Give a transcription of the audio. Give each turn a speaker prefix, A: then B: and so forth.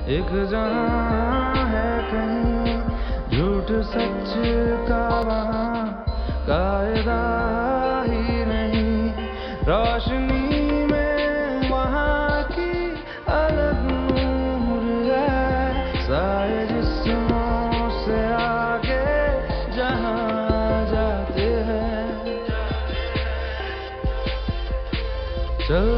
A: एक जहां है कहीं झूठ सच का वहां कायदा ही नहीं, रोशनी में वहां की अलग नूर है, साए जिस्मों से आगे जहां जाते हैं। चल